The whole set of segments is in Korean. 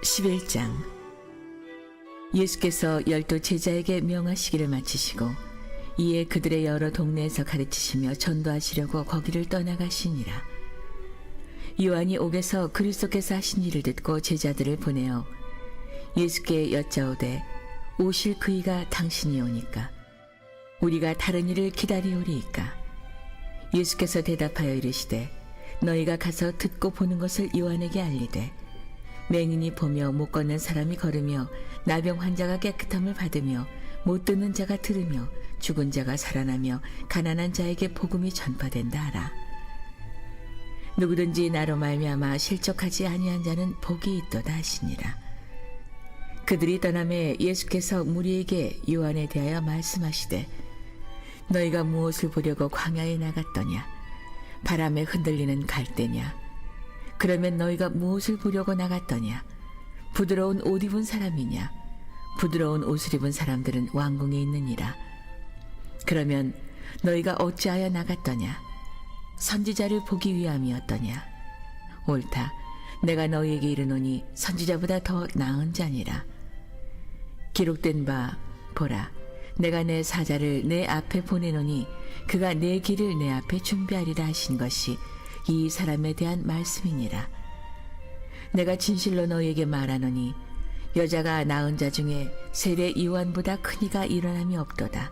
11장. 예수께서 12 제자에게 명하시기를 마치시고 이에 그들의 여러 동네에서 가르치시며 전도하시려고 거기를 떠나가시니라. 요한이 옥에서 그리스도께서 하신 일을 듣고 제자들을 보내어 예수께 여짜오되 오실 그이가 당신이 오니까 우리가 다른 일을 기다리오리이까. 예수께서 대답하여 이르시되 너희가 가서 듣고 보는 것을 요한에게 알리되 맹인이 보며 못 걷는 사람이 걸으며 나병 환자가 깨끗함을 받으며 못 듣는 자가 들으며 죽은 자가 살아나며 가난한 자에게 복음이 전파된다 하라. 누구든지 나로 말미암아 실족하지 아니한 자는 복이 있도다 하시니라. 그들이 떠나매 예수께서 무리에게 요한에 대하여 말씀하시되 너희가 무엇을 보려고 광야에 나갔더냐? 바람에 흔들리는 갈대냐? 그러면 너희가 무엇을 보려고 나갔더냐? 부드러운 옷 입은 사람이냐? 부드러운 옷을 입은 사람들은 왕궁에 있느니라. 그러면 너희가 어찌하여 나갔더냐? 선지자를 보기 위함이었더냐? 옳다. 내가 너희에게 이르노니 선지자보다 더 나은 자니라. 기록된 바 보라, 내가 내 사자를 내 앞에 보내노니 그가 내 길을 내 앞에 준비하리라 하신 것이 이 사람에 대한 말씀이니라. 내가 진실로 너희에게 말하노니 여자가 낳은 자 중에 세례 요한보다 큰 이가 일어남이 없도다.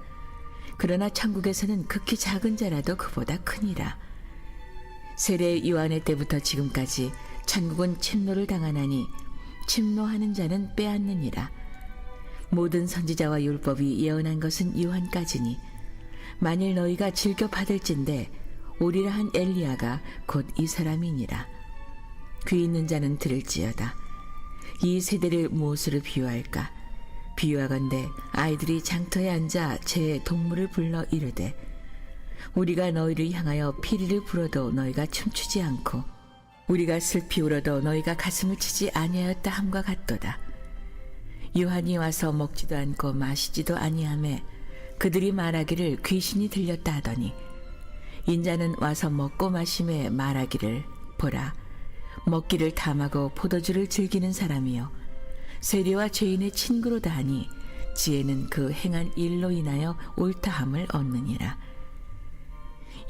그러나 천국에서는 극히 작은 자라도 그보다 크니라. 세례 요한의 때부터 지금까지 천국은 침노를 당하나니 침노하는 자는 빼앗느니라. 모든 선지자와 율법이 예언한 것은 요한까지니 만일 너희가 즐겨 받을진대 오리라 한 엘리야가 곧 이 사람이니라. 귀 있는 자는 들을지어다. 이 세대를 무엇으로 비유할까? 비유하건대 아이들이 장터에 앉아 제 동물을 불러 이르되 우리가 너희를 향하여 피리를 불어도 너희가 춤추지 않고 우리가 슬피 울어도 너희가 가슴을 치지 아니하였다 함과 같도다. 요한이 와서 먹지도 않고 마시지도 아니하매 그들이 말하기를 귀신이 들렸다 하더니 인자는 와서 먹고 마심에 말하기를 보라, 먹기를 탐하고 포도주를 즐기는 사람이요 세리와 죄인의 친구로다 하니 지혜는 그 행한 일로 인하여 옳다함을 얻느니라.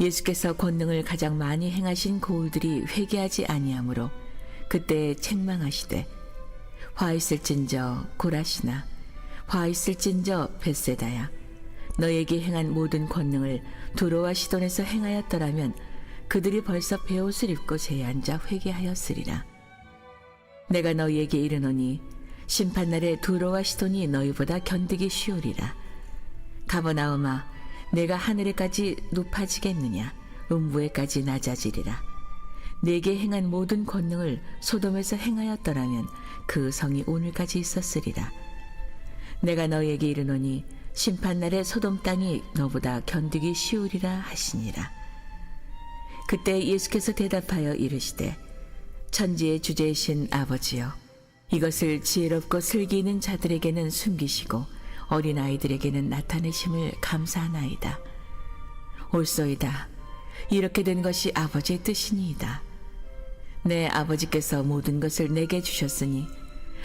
예수께서 권능을 가장 많이 행하신 고울들이 회개하지 아니하므로 그때 책망하시되 화 있을진저 고라시나, 화 있을진저 벳세다야, 너에게 행한 모든 권능을 두로와 시돈에서 행하였더라면 그들이 벌써 베옷을 입고 제에 앉아 회개하였으리라. 내가 너희에게 이르노니 심판날에 두로와 시돈이 너희보다 견디기 쉬우리라. 가버나움아, 내가 하늘에까지 높아지겠느냐? 음부에까지 낮아지리라. 내게 행한 모든 권능을 소돔에서 행하였더라면 그 성이 오늘까지 있었으리라. 내가 너희에게 이르노니 심판날에 소돔 땅이 너보다 견디기 쉬우리라 하시니라. 그때 예수께서 대답하여 이르시되 천지의 주제이신 아버지여, 이것을 지혜롭고 슬기 있는 자들에게는 숨기시고 어린아이들에게는 나타내심을 감사하나이다. 옳소이다. 이렇게 된 것이 아버지의 뜻이니이다. 내 아버지께서 모든 것을 내게 주셨으니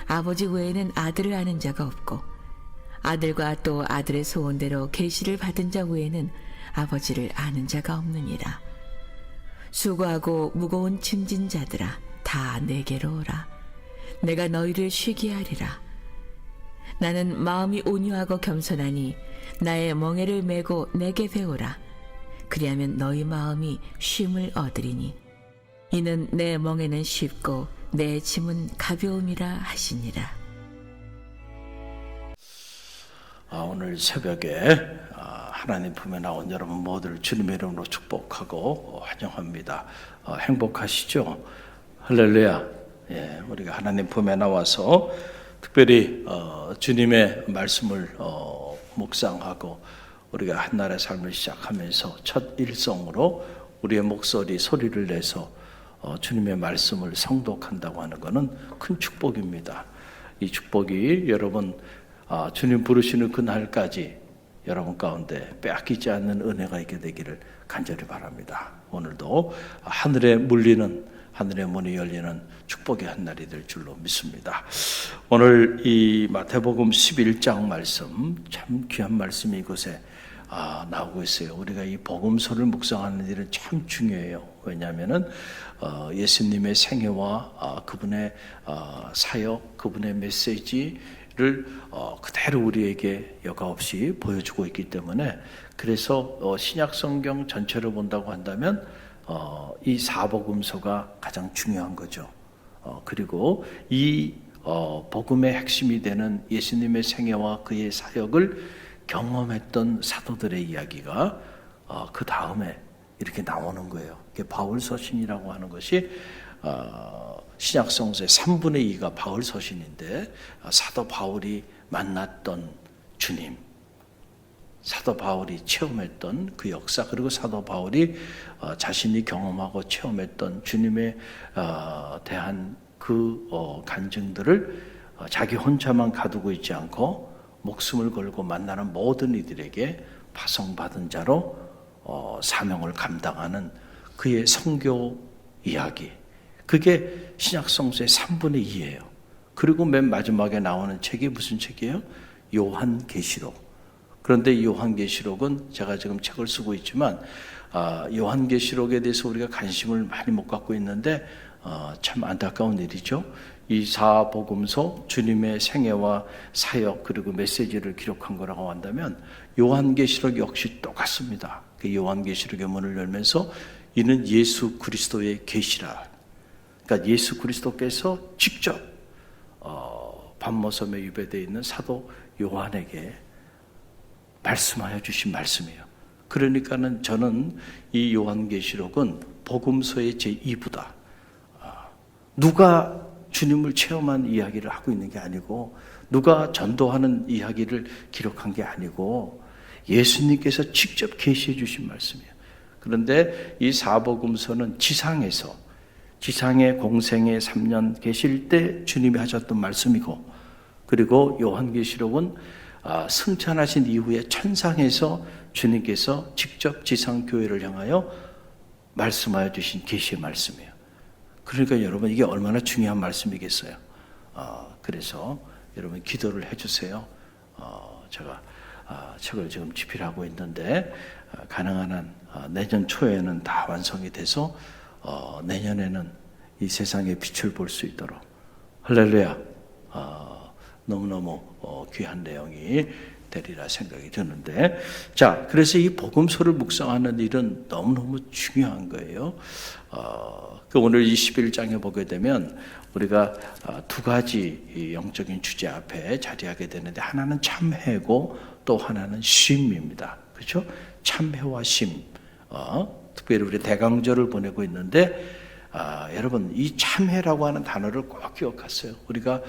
아버지 외에는 아들을 아는 자가 없고 아들과 또 아들의 소원대로 계시를 받은 자 외에는 아버지를 아는 자가 없느니라. 수고하고 무거운 짐진 자들아, 다 내게로 오라. 내가 너희를 쉬게 하리라. 나는 마음이 온유하고 겸손하니 나의 멍에를 메고 내게 배우라. 그리하면 너희 마음이 쉼을 얻으리니 이는 내 멍에는 쉽고 내 짐은 가벼움이라 하시니라. 오늘 새벽에 하나님 품에 나온 여러분 모두를 주님의 이름으로 축복하고 환영합니다. 행복하시죠? 할렐루야. 예, 우리가 하나님 품에 나와서 특별히 주님의 말씀을 묵상하고 우리가 한날의 삶을 시작하면서 첫 일성으로 우리의 목소리 소리를 내서 주님의 말씀을 성독한다고 하는 것은 큰 축복입니다. 이 축복이 여러분 주님 부르시는 그날까지 여러분 가운데 빼앗기지 않는 은혜가 있게 되기를 간절히 바랍니다. 오늘도 하늘에 물리는 하늘의 문이 열리는 축복의 한 날이 될 줄로 믿습니다. 오늘 이 마태복음 11장 말씀, 참 귀한 말씀이 이곳에 나오고 있어요. 우리가 이 복음서를 묵상하는 일은 참 중요해요. 왜냐하면은 예수님의 생애와 그분의 사역, 그분의 메시지를 그대로 우리에게 여과없이 보여주고 있기 때문에, 그래서 신약 성경 전체를 본다고 한다면 이 사복음서가 가장 중요한 거죠. 그리고 이 복음의 핵심이 되는 예수님의 생애와 그의 사역을 경험했던 사도들의 이야기가 그 다음에 이렇게 나오는 거예요. 바울 서신이라고 하는 것이 신약 성서의 3분의 2가 바울 서신인데, 사도 바울이 만났던 주님, 사도 바울이 체험했던 그 역사, 그리고 사도 바울이 자신이 경험하고 체험했던 주님에 대한 그 간증들을 자기 혼자만 가두고 있지 않고 목숨을 걸고 만나는 모든 이들에게 파송받은 자로 사명을 감당하는 그의 선교 이야기, 그게 신약성서의 3분의 2예요. 그리고 맨 마지막에 나오는 책이 무슨 책이에요? 요한계시록. 그런데 요한계시록은 제가 지금 책을 쓰고 있지만 요한계시록에 대해서 우리가 관심을 많이 못 갖고 있는데 참 안타까운 일이죠. 이 사복음서, 주님의 생애와 사역 그리고 메시지를 기록한 거라고 한다면 요한계시록 역시 똑같습니다. 그 요한계시록의 문을 열면서 이는 예수 그리스도의 계시라. 그러니까 예수 그리스도께서 직접 밤모섬에 유배되어 있는 사도 요한에게 말씀하여 주신 말씀이에요. 그러니까는 저는 이 요한계시록은 복음서의 제2부다. 누가 주님을 체험한 이야기를 하고 있는 게 아니고, 누가 전도하는 이야기를 기록한 게 아니고, 예수님께서 직접 계시해 주신 말씀이에요. 그런데 이 사복음서는 지상의 공생의 3년 계실 때 주님이 하셨던 말씀이고, 그리고 요한계시록은 승천하신 이후에 천상에서 주님께서 직접 지상교회를 향하여 말씀하여 주신 계시의 말씀이에요. 그러니까 여러분, 이게 얼마나 중요한 말씀이겠어요. 그래서 여러분 기도를 해주세요. 제가 책을 지금 집필하고 있는데 가능한 한 내년 초에는 다 완성이 돼서 내년에는 이 세상의 빛을 볼 수 있도록, 할렐루야, 너무너무 귀한 내용이 되리라 생각이 드는데, 자, 그래서 이 복음서를 묵상하는 일은 너무너무 중요한 거예요. 오늘 21장에 보게 되면 우리가 두 가지 영적인 주제 앞에 자리하게 되는데, 하나는 참회고 또 하나는 쉼입니다. 그렇죠? 참회와 쉼. 특별히 우리 대강절을 보내고 있는데, 여러분, 이 참회라고 하는 단어를 꼭 기억하세요. 우리가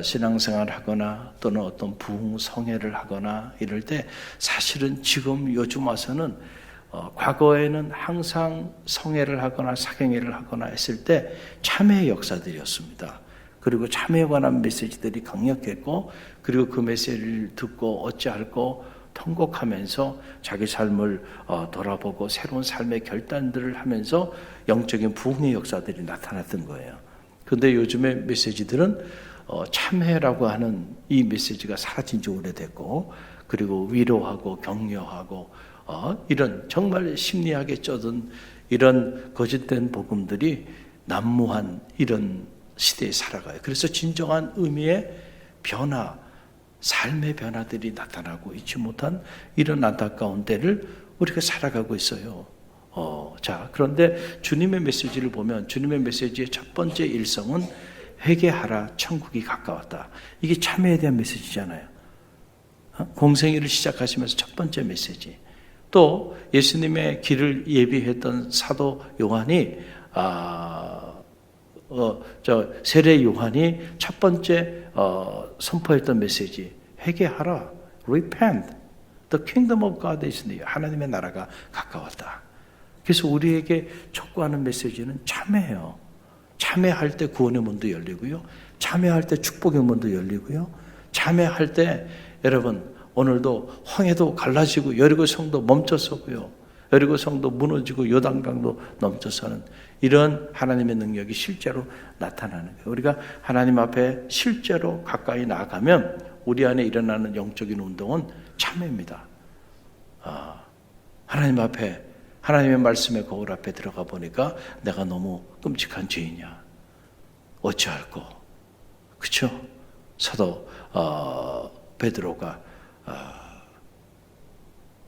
신앙생활을 하거나 또는 어떤 부흥성회를 하거나 이럴 때, 사실은 지금 요즘 와서는 과거에는 항상 성회를 하거나 사경회를 하거나 했을 때 참회의 역사들이었습니다. 그리고 참회에 관한 메시지들이 강력했고, 그리고 그 메시지를 듣고 어찌할꼬 통곡하면서 자기 삶을 돌아보고 새로운 삶의 결단들을 하면서 영적인 부흥의 역사들이 나타났던 거예요. 그런데 요즘의 메시지들은 참회라고 하는 이 메시지가 사라진 지 오래됐고, 그리고 위로하고 격려하고 이런 정말 심리학에 쩌든 이런 거짓된 복음들이 난무한 이런 시대에 살아가요. 그래서 진정한 의미의 변화, 삶의 변화들이 나타나고 있지 못한 이런 안타까운 때를 우리가 살아가고 있어요. 자, 그런데 주님의 메시지를 보면 주님의 메시지의 첫 번째 일성은 회개하라, 천국이 가까웠다. 이게 참회에 대한 메시지잖아요. 공생애를 시작하시면서 첫 번째 메시지. 또 예수님의 길을 예비했던 사도 요한이 세례 요한이 첫 번째 선포했던 메시지, 회개하라, repent, the kingdom of God is near. 하나님의 나라가 가까웠다. 그래서 우리에게 촉구하는 메시지는 참회예요. 참회할 때 구원의 문도 열리고요, 참회할 때 축복의 문도 열리고요, 참회할 때 여러분 오늘도 황해도 갈라지고 여리고 성도 멈췄었고요, 여리고 성도 무너지고 요단강도 넘쳐서는 이런 하나님의 능력이 실제로 나타나는 거예요. 우리가 하나님 앞에 실제로 가까이 나아가면 우리 안에 일어나는 영적인 운동은 참회입니다. 하나님 앞에, 하나님의 말씀의 거울 앞에 들어가 보니까 내가 너무 끔찍한 죄인이야. 어찌할꼬. 그렇죠? 사도 베드로가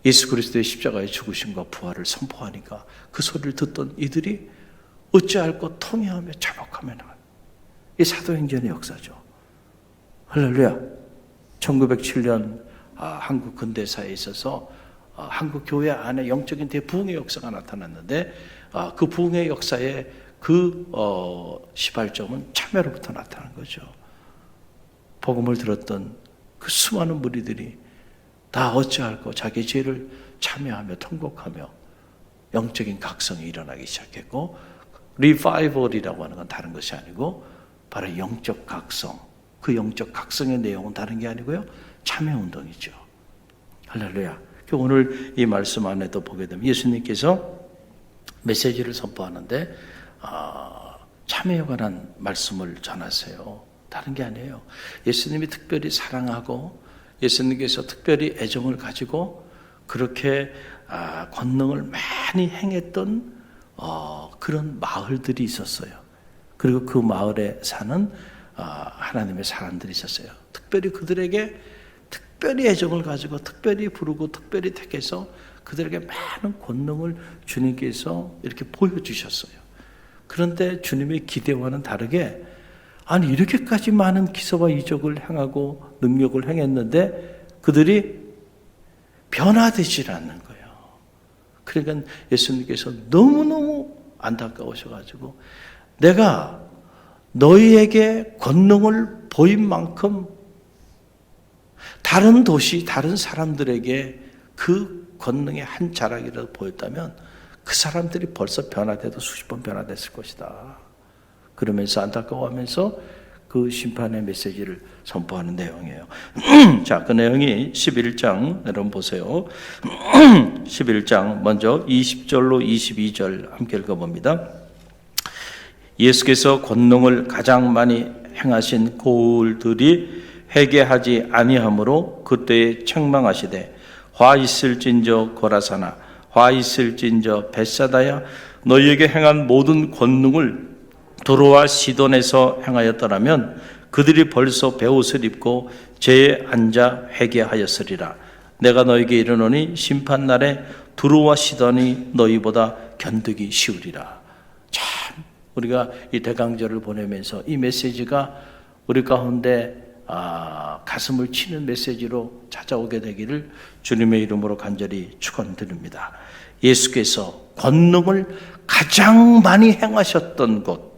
예수 그리스도의 십자가의 죽으심과 부활을 선포하니까 그 소리를 듣던 이들이 어찌할꼬 통회하며 자복하며 나가는 이 사도행전의 역사죠. 할렐루야. 1907년 한국 근대사에 있어서 한국 교회 안에 영적인 대부흥의 역사가 나타났는데 그 부흥의 역사의 그 시발점은 참회로부터 나타난 거죠. 복음을 들었던 그 수많은 무리들이 다 어찌할꼬 자기 죄를 참회하며 통곡하며 영적인 각성이 일어나기 시작했고, 리바이벌이라고 하는 건 다른 것이 아니고 바로 영적 각성, 그 영적 각성의 내용은 다른 게 아니고요, 참회운동이죠. 할렐루야. 오늘 이 말씀 안에도 보게 되면 예수님께서 메시지를 선포하는데 참회에 관한 말씀을 전하세요. 다른 게 아니에요. 예수님이 특별히 사랑하고 예수님께서 특별히 애정을 가지고 그렇게 권능을 많이 행했던 그런 마을들이 있었어요. 그리고 그 마을에 사는 하나님의 사람들이 있었어요. 특별히 그들에게 특별히 애정을 가지고 특별히 부르고 특별히 택해서 그들에게 많은 권능을 주님께서 이렇게 보여주셨어요. 그런데 주님의 기대와는 다르게 아니 이렇게까지 많은 기사와 이적을 행하고 능력을 행했는데 그들이 변화되질 않는 거예요. 그러니까 예수님께서 너무너무 안타까우셔가지고 내가 너희에게 권능을 보인 만큼 다른 도시, 다른 사람들에게 그 권능의 한 자락이라도 보였다면 그 사람들이 벌써 변화돼도 수십 번 변화됐을 것이다. 그러면서 안타까워하면서 그 심판의 메시지를 선포하는 내용이에요. 자, 그 내용이 11장 여러분 보세요. 11장 먼저 20절로 22절 함께 읽어봅니다. 예수께서 권능을 가장 많이 행하신 고을들이 회개하지 아니하므로 그때에 책망하시되 화 있을진저 고라사나 화 있을진저 벳사다야 너희에게 행한 모든 권능을 두로와 시돈에서 행하였더라면 그들이 벌써 베옷을 입고 죄에 앉아 회개하였으리라. 내가 너희에게 이르노니 심판날에 두로와 시돈이 너희보다 견디기 쉬우리라. 참 우리가 이 대강절을 보내면서 이 메시지가 우리 가운데 가슴을 치는 메시지로 찾아오게 되기를 주님의 이름으로 간절히 축원드립니다. 예수께서 권능을 가장 많이 행하셨던 곳,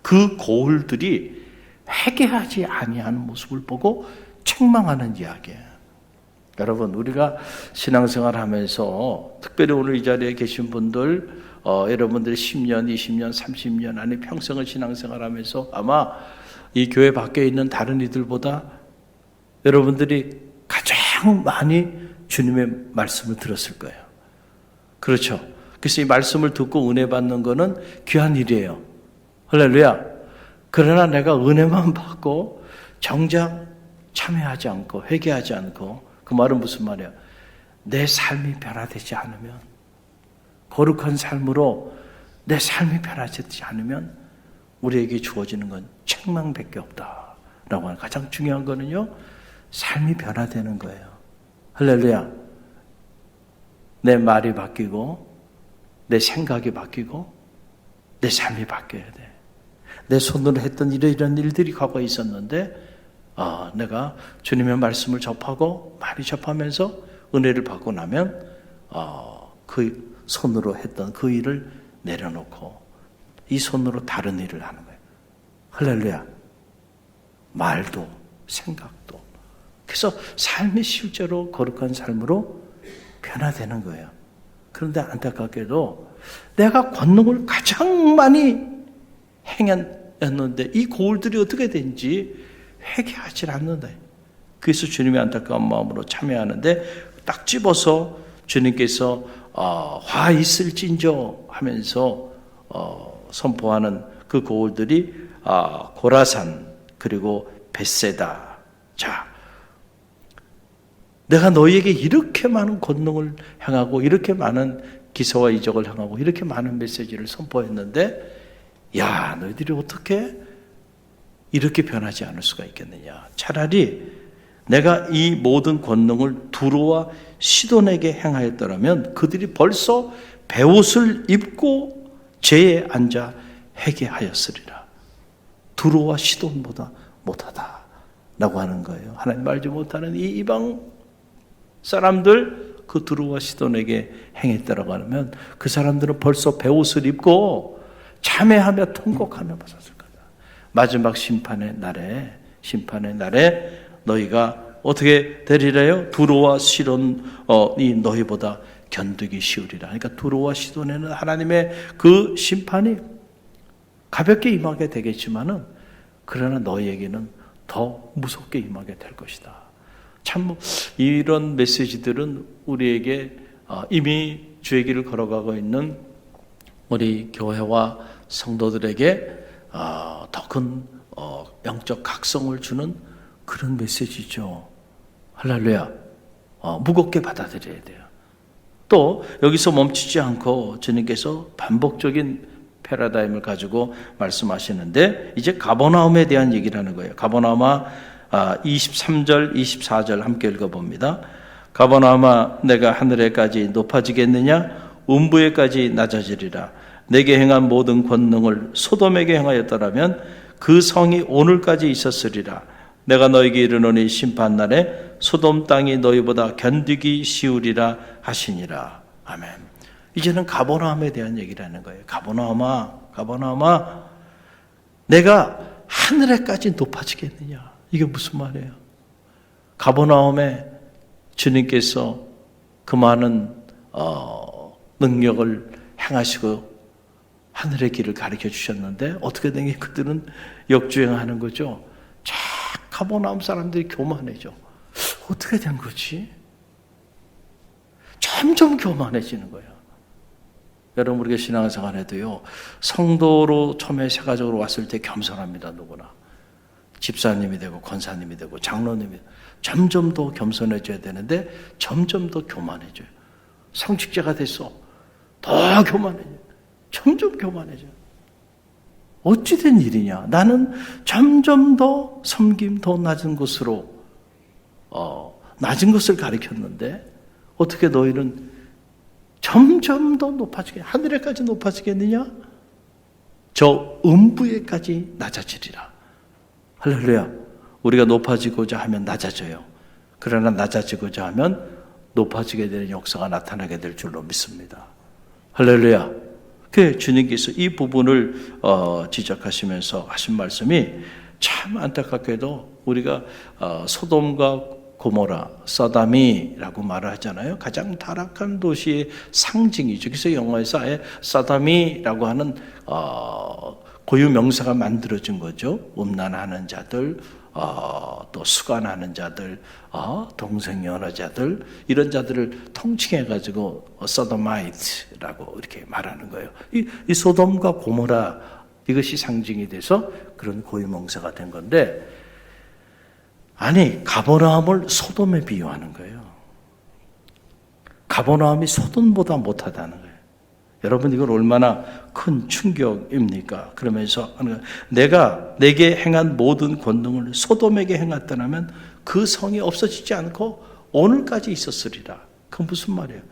그 고을들이 회개하지 아니하는 모습을 보고 책망하는 이야기예요. 여러분, 우리가 신앙생활 하면서 특별히 오늘 이 자리에 계신 분들, 여러분들이 10년, 20년, 30년 아니 평생을 신앙생활 하면서 아마 이 교회 밖에 있는 다른 이들보다 여러분들이 가장 많이 주님의 말씀을 들었을 거예요. 그렇죠. 그래서 이 말씀을 듣고 은혜 받는 거는 귀한 일이에요. 할렐루야. 그러나 내가 은혜만 받고 정작 참여하지 않고 회개하지 않고, 그 말은 무슨 말이야? 내 삶이 변화되지 않으면, 거룩한 삶으로 내 삶이 변화되지 않으면 우리에게 주어지는 건 책망밖에 없다라고 하는, 가장 중요한 거는요, 삶이 변화되는 거예요. 할렐루야. 내 말이 바뀌고 내 생각이 바뀌고 내 삶이 바뀌어야 돼. 내 손으로 했던 이런 일들이 과거에 있었는데 내가 주님의 말씀을 접하고 많이 접하면서 은혜를 받고 나면 그 손으로 했던 그 일을 내려놓고 이 손으로 다른 일을 하는 거예요. 할렐루야. 말도 생각도. 그래서 삶이 실제로 거룩한 삶으로 변화되는 거예요. 그런데 안타깝게도 내가 권능을 가장 많이 행했는데 이 고을들이 어떻게 된지 회개하지 않는다. 그래서 주님의 안타까운 마음으로 참여하는데 딱 집어서 주님께서 화 있을진저 하면서 선포하는 그 고을들이 고라산 그리고 벳세다. 자, 내가 너희에게 이렇게 많은 권능을 행하고 이렇게 많은 기사와 이적을 행하고 이렇게 많은 메시지를 선포했는데 야, 너희들이 어떻게 이렇게 변하지 않을 수가 있겠느냐. 차라리 내가 이 모든 권능을 두로와 시돈에게 행하였더라면 그들이 벌써 베옷을 입고 제에 앉아 회개하였으리라. 두로와 시돈보다 못하다라고 하는 거예요. 하나님 알지 못하는 이 이방 사람들 그 두로와 시돈에게 행했다라고 하면 그 사람들은 벌써 베옷을 입고 참회하며 통곡하며 벗었을 거다. 마지막 심판의 날에 너희가 어떻게 되리래요? 두로와 시돈이 너희보다 견디기 쉬우리라. 그러니까 두로와 시돈에는 하나님의 그 심판이 가볍게 임하게 되겠지만은 그러나 너희에게는 더 무섭게 임하게 될 것이다. 참 이런 메시지들은 우리에게 이미 주의 길을 걸어가고 있는 우리 교회와 성도들에게 더 큰 영적 각성을 주는 그런 메시지죠. 할렐루야. 무겁게 받아들여야 돼요. 또 여기서 멈추지 않고 주님께서 반복적인 패러다임을 가지고 말씀하시는데 이제 가버나움에 대한 얘기를 하는 거예요. 가버나움아 23절 24절 함께 읽어봅니다. 가버나움아 내가 하늘에까지 높아지겠느냐 음부에까지 낮아지리라. 내게 행한 모든 권능을 소돔에게 행하였더라면 그 성이 오늘까지 있었으리라. 내가 너에게 이르노니 심판날에 소돔 땅이 너희보다 견디기 쉬우리라 하시니라. 아멘. 이제는 가버나움에 대한 얘기를 하는 거예요. 가버나움아 내가 하늘에까지 높아지겠느냐. 이게 무슨 말이에요? 가버나움에 주님께서 그 많은 능력을 행하시고 하늘의 길을 가르쳐 주셨는데 어떻게 된 게 그들은 역주행하는 거죠. 자, 가버나움 사람들이 교만해져. 어떻게 된 거지? 점점 교만해지는 거예요. 여러분 우리가 신앙생활에도요. 성도로 처음에 세가적으로 왔을 때 겸손합니다. 누구나. 집사님이 되고 권사님이 되고 장로님이 되고 점점 더 겸손해져야 되는데 점점 더 교만해져요. 성직자가 됐어. 더 교만해져요. 점점 교만해져요. 어찌된 일이냐. 나는 점점 더 섬김 더 낮은 곳으로 낮은 것을 가리켰는데 어떻게 너희는 점점 더 높아지게 하늘에까지 높아지겠느냐? 저 음부에까지 낮아지리라. 할렐루야. 우리가 높아지고자 하면 낮아져요. 그러나 낮아지고자 하면 높아지게 되는 역사가 나타나게 될 줄로 믿습니다. 할렐루야. 그 주님께서 이 부분을 지적하시면서 하신 말씀이 참 안타깝게도 우리가 소돔과 고모라, 서담이라고 말을 하잖아요. 가장 타락한 도시의 상징이죠. 그래서 영어에서 아예 서담이라고 하는 고유 명사가 만들어진 거죠. 음란하는 자들, 또 수간하는 자들, 동성 연애자들 이런 자들을 통칭해가지고 소도마이트라고 이렇게 말하는 거예요. 이 소돔과 고모라 이것이 상징이 돼서 그런 고유 명사가 된 건데 아니 가버나움을 소돔에 비유하는 거예요. 가버나움이 소돔보다 못하다는 거예요. 여러분 이건 얼마나 큰 충격입니까? 그러면서 내가 내게 행한 모든 권능을 소돔에게 행했더라면 그 성이 없어지지 않고 오늘까지 있었으리라. 그건 무슨 말이에요?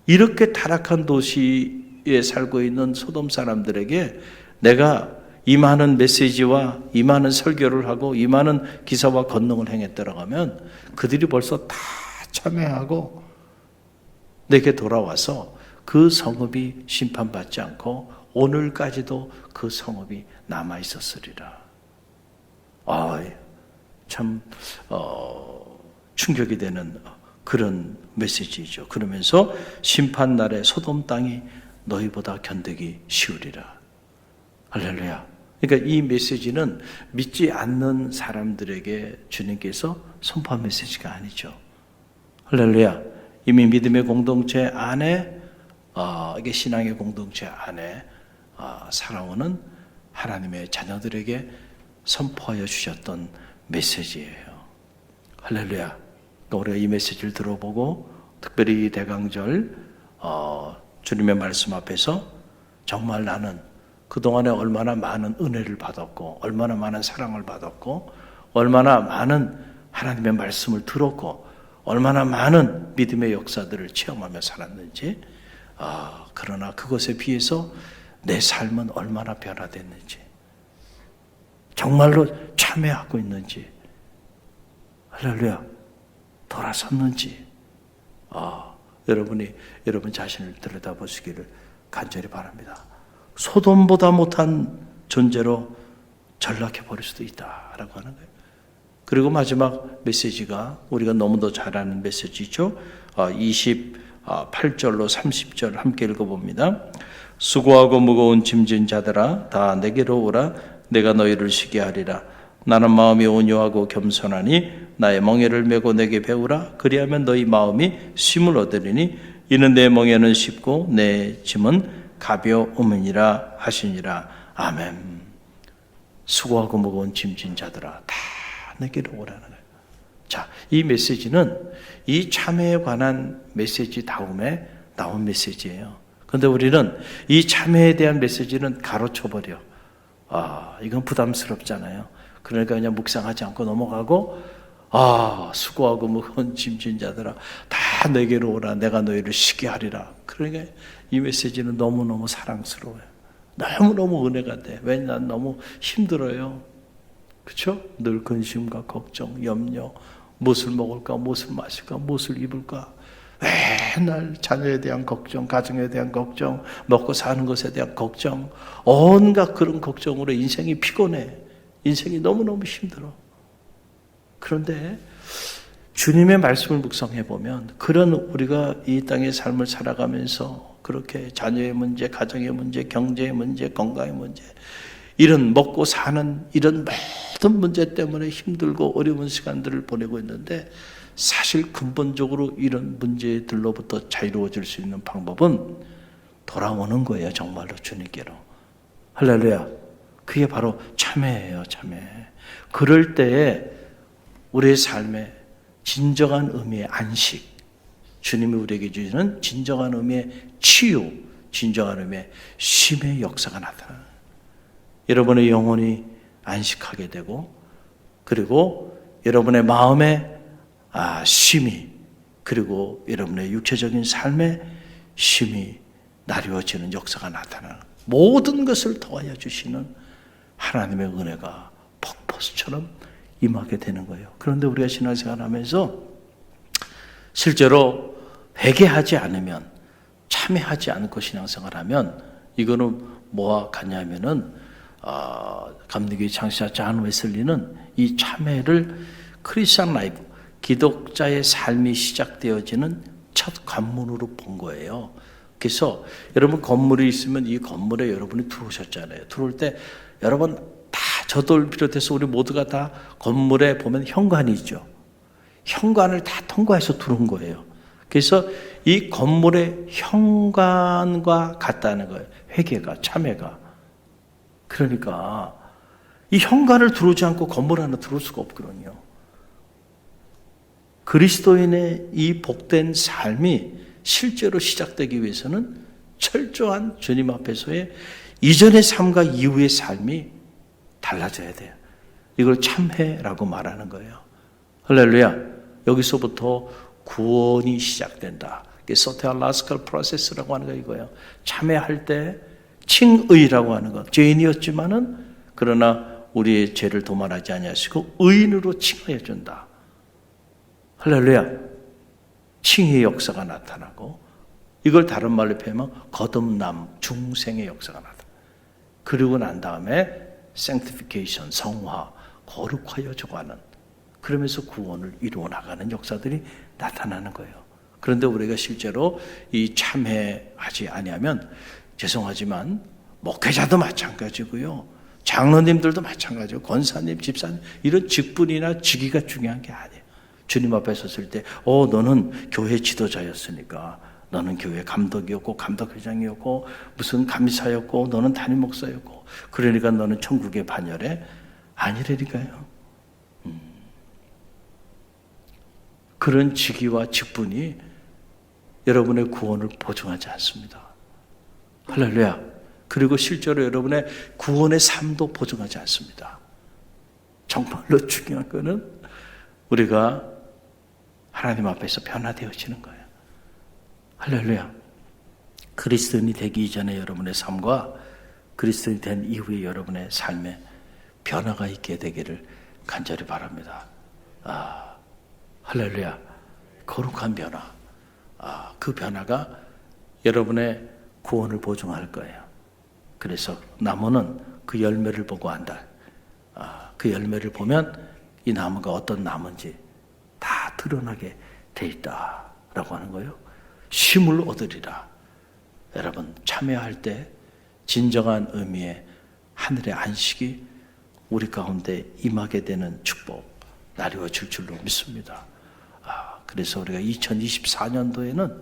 이렇게 타락한 도시에 살고 있는 소돔 사람들에게 내가 이 많은 메시지와 이 많은 설교를 하고 이 많은 기사와 권능을 행했다라고 하면 그들이 벌써 다 참회하고 내게 돌아와서 그 성읍이 심판받지 않고 오늘까지도 그 성읍이 남아 있었으리라. 참 충격이 되는 그런 메시지죠. 그러면서 심판날에 소돔 땅이 너희보다 견디기 쉬우리라. 할렐루야. 그러니까 이 메시지는 믿지 않는 사람들에게 주님께서 선포한 메시지가 아니죠. 할렐루야. 이미 믿음의 공동체 안에 이게 신앙의 공동체 안에 살아오는 하나님의 자녀들에게 선포하여 주셨던 메시지예요. 할렐루야. 그러니까 우리가 이 메시지를 들어보고 특별히 이 대강절 주님의 말씀 앞에서 정말 나는 그동안에 얼마나 많은 은혜를 받았고 얼마나 많은 사랑을 받았고 얼마나 많은 하나님의 말씀을 들었고 얼마나 많은 믿음의 역사들을 체험하며 살았는지, 그러나 그것에 비해서 내 삶은 얼마나 변화됐는지, 정말로 참회하고 있는지, 할렐루야, 돌아섰는지, 여러분 자신을 들여다보시기를 간절히 바랍니다. 소돔보다 못한 존재로 전락해버릴 수도 있다라고 하는 거예요. 그리고 마지막 메시지가 우리가 너무도 잘 아는 메시지죠. 28절로 30절 함께 읽어봅니다. 수고하고 무거운 짐진 자들아 다 내게로 오라. 내가 너희를 쉬게 하리라. 나는 마음이 온유하고 겸손하니 나의 멍에를 메고 내게 배우라. 그리하면 너희 마음이 쉼을 얻으리니 이는 내 멍에는 쉽고 내 짐은 가벼움이니라 하시니라. 아멘. 수고하고 무거운 짐진 자들아 다 내게로 오라는 거예요. 자, 이 메시지는 이 참회에 관한 메시지 다음에 나온 메시지예요. 그런데 우리는 이 참회에 대한 메시지는 가로쳐버려. 이건 부담스럽잖아요. 그러니까 그냥 묵상하지 않고 넘어가고, 수고하고 무거운 짐진 자들아 다 내게로 오라. 내가 너희를 쉬게 하리라. 그러니까 이 메시지는 너무너무 사랑스러워요. 너무너무 은혜가 돼. 왜? 난 너무 힘들어요. 그렇죠? 늘 근심과 걱정, 염려, 무엇을 먹을까, 무엇을 마실까, 무엇을 입을까, 맨날 자녀에 대한 걱정, 가정에 대한 걱정, 먹고 사는 것에 대한 걱정, 온갖 그런 걱정으로 인생이 피곤해. 인생이 너무너무 힘들어. 그런데 주님의 말씀을 묵상해 보면 그런 우리가 이 땅의 삶을 살아가면서 그렇게 자녀의 문제, 가정의 문제, 경제의 문제, 건강의 문제, 이런 먹고 사는 이런 모든 문제 때문에 힘들고 어려운 시간들을 보내고 있는데, 사실 근본적으로 이런 문제들로부터 자유로워질 수 있는 방법은 돌아오는 거예요. 정말로 주님께로. 할렐루야. 그게 바로 참회예요. 참회. 그럴 때에 우리의 삶에 진정한 의미의 안식, 주님이 우리에게 주시는 진정한 의미의 치유, 진정한 의미의 쉼의 역사가 나타나요. 여러분의 영혼이 안식하게 되고, 그리고 여러분의 마음에 쉼이, 그리고 여러분의 육체적인 삶에 쉼이 나뉘어지는 역사가 나타나는, 모든 것을 더하여 주시는 하나님의 은혜가 폭포수처럼 임하게 되는 거예요. 그런데 우리가 신앙생활 하면서 실제로 회개하지 않으면, 참회하지 않고 신앙생활 하면 이거는 뭐와 같냐면은 감리교의 창시자 존 웨슬리는 이 참회를 크리스천 라이프, 기독자의 삶이 시작되어지는 첫 관문으로 본 거예요. 그래서 여러분 건물이 있으면 이 건물에 여러분이 들어오셨잖아요. 들어올 때 여러분 다, 저도 비롯해서 우리 모두가 다 건물에 보면 현관이 있죠. 현관을 다 통과해서 들어온 거예요. 그래서 이 건물의 현관과 같다는 거예요. 회개가, 참회가. 그러니까 이 현관을 들어오지 않고 건물 하나 들어올 수가 없거든요. 그리스도인의 이 복된 삶이 실제로 시작되기 위해서는 철저한 주님 앞에서의 이전의 삶과 이후의 삶이 달라져야 돼요. 이걸 참회라고 말하는 거예요. 할렐루야. 여기서부터 구원이 시작된다. 이게 소테알라스칼 프로세스라고 하는 거 이거예요. 참회할 때 칭의라고 하는 것. 죄인이었지만은 그러나 우리의 죄를 도말하지 아니하시고 의인으로 칭하여 준다. 할렐루야. 칭의의 역사가 나타나고, 이걸 다른 말로 표현하면 거듭남, 중생의 역사가 나타나. 그리고 난 다음에 sanctification, 성화, 거룩하여 줘가는, 그러면서 구원을 이루어 나가는 역사들이 나타나는 거예요. 그런데 우리가 실제로 이 참회하지 아니하면, 죄송하지만 목회자도 마찬가지고요, 장로님들도 마찬가지고, 권사님, 집사님, 이런 직분이나 직위가 중요한 게 아니에요. 주님 앞에 섰을 때 너는 교회 지도자였으니까 너는 교회 감독이었고 감독회장이었고 무슨 감사였고 너는 담임 목사였고 그러니까 너는 천국의 반열에 아니라니까요. 그런 직위와 직분이 여러분의 구원을 보증하지 않습니다. 할렐루야. 그리고 실제로 여러분의 구원의 삶도 보증하지 않습니다. 정말로 중요한 것은 우리가 하나님 앞에서 변화되어지는 거예요. 할렐루야. 그리스도인이 되기 이전에 여러분의 삶과 그리스도인이 된 이후에 여러분의 삶에 변화가 있게 되기를 간절히 바랍니다. 할렐루야. 거룩한 변화. 그 변화가 여러분의 구원을 보증할 거예요. 그래서 나무는 그 열매를 보고 안다. 그 열매를 보면 이 나무가 어떤 나무인지 다 드러나게 돼 있다라고 하는 거예요. 쉼을 얻으리라. 여러분 참여할 때 진정한 의미의 하늘의 안식이 우리 가운데 임하게 되는 축복 나뉘어질 줄로 믿습니다. 그래서 우리가 2024년도에는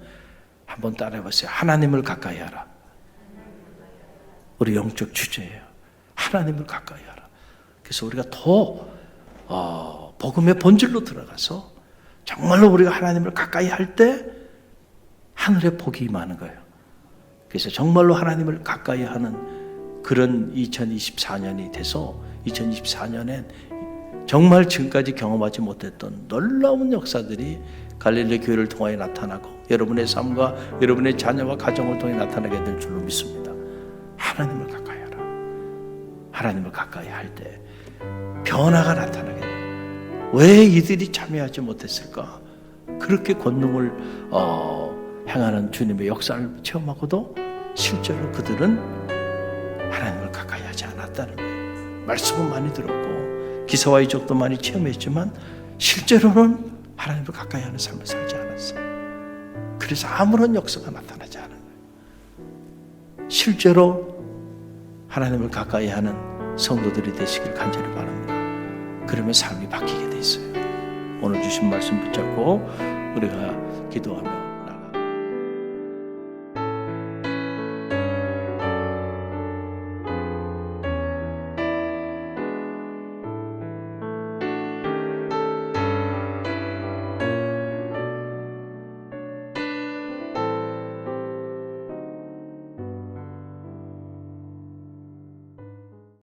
한번 따라해보세요. 하나님을 가까이 하라. 우리 영적 주제예요. 하나님을 가까이 하라. 그래서 우리가 더 복음의 본질로 들어가서 정말로 우리가 하나님을 가까이 할 때 하늘의 복이 임하는 거예요. 그래서 정말로 하나님을 가까이 하는 그런 2024년이 돼서 2024년엔 정말 지금까지 경험하지 못했던 놀라운 역사들이 갈릴리 교회를 통하여 나타나고 여러분의 삶과 여러분의 자녀와 가정을 통해 나타나게 될 줄로 믿습니다. 하나님을 가까이 하라. 하나님을 가까이 할 때 변화가 나타나게 돼요. 왜 이들이 참여하지 못했을까? 그렇게 권능을 행하는 주님의 역사를 체험하고도 실제로 그들은 하나님을 가까이 하지 않았다는 거예요. 말씀은 많이 들었고 기사와 이적도 많이 체험했지만 실제로는 하나님을 가까이 하는 삶을 살지 않았어요. 그래서 아무런 역사가 나타나지 않은 거예요. 실제로 하나님을 가까이 하는 성도들이 되시길 간절히 바랍니다. 그러면 삶이 바뀌게 돼 있어요. 오늘 주신 말씀 붙잡고 우리가 기도하며